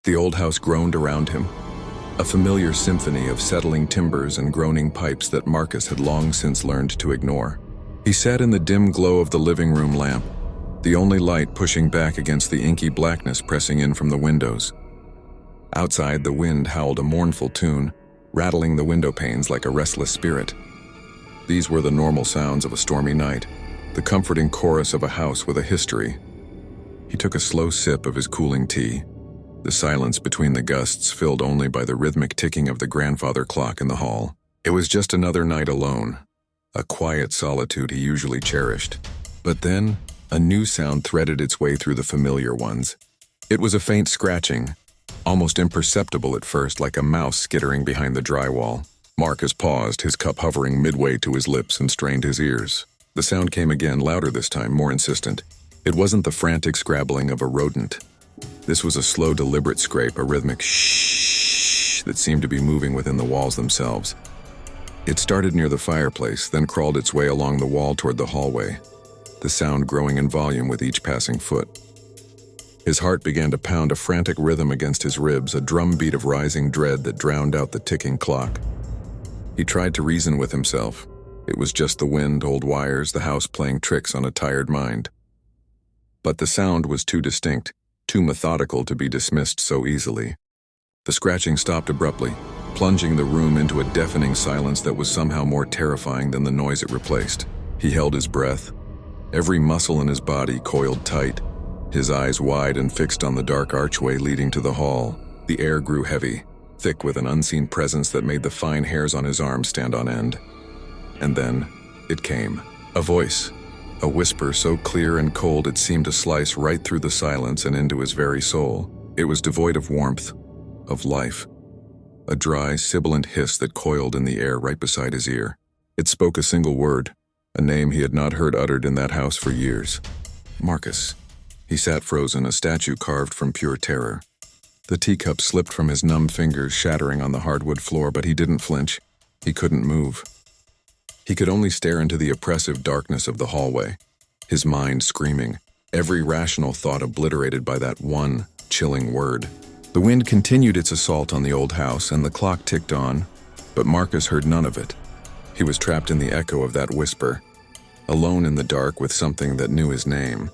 The old house groaned around him, a familiar symphony of settling timbers and groaning pipes that Marcus had long since learned to ignore. He sat in the dim glow of the living room lamp, the only light pushing back against the inky blackness pressing in from the windows. Outside, the wind howled a mournful tune, rattling the window panes like a restless spirit. These were the normal sounds of a stormy night, the comforting chorus of a house with a history. He took a slow sip of his cooling tea, the silence between the gusts filled only by the rhythmic ticking of the grandfather clock in the hall. It was just another night alone, a quiet solitude he usually cherished. But then, a new sound threaded its way through the familiar ones. It was a faint scratching, almost imperceptible at first, like a mouse skittering behind the drywall. Marcus paused, his cup hovering midway to his lips, and strained his ears. The sound came again, louder this time, more insistent. It wasn't the frantic scrabbling of a rodent. This was a slow, deliberate scrape, a rhythmic shh that seemed to be moving within the walls themselves. It started near the fireplace, then crawled its way along the wall toward the hallway, the sound growing in volume with each passing foot. His heart began to pound a frantic rhythm against his ribs, a drumbeat of rising dread that drowned out the ticking clock. He tried to reason with himself. It was just the wind, old wires, the house playing tricks on a tired mind. But the sound was too distinct, too methodical to be dismissed so easily. The scratching stopped abruptly, plunging the room into a deafening silence that was somehow more terrifying than the noise it replaced. He held his breath, every muscle in his body coiled tight, his eyes wide and fixed on the dark archway leading to the hall. The air grew heavy, thick with an unseen presence that made the fine hairs on his arms stand on end. And then, it came. A voice. A whisper so clear and cold it seemed to slice right through the silence and into his very soul. It was devoid of warmth, of life. A dry, sibilant hiss that coiled in the air right beside his ear. It spoke a single word, a name he had not heard uttered in that house for years. Marcus. He sat frozen, a statue carved from pure terror. The teacup slipped from his numb fingers, shattering on the hardwood floor, but he didn't flinch. He couldn't move. He could only stare into the oppressive darkness of the hallway, his mind screaming, every rational thought obliterated by that one chilling word. The wind continued its assault on the old house, and the clock ticked on, but Marcus heard none of it. He was trapped in the echo of that whisper, alone in the dark with something that knew his name.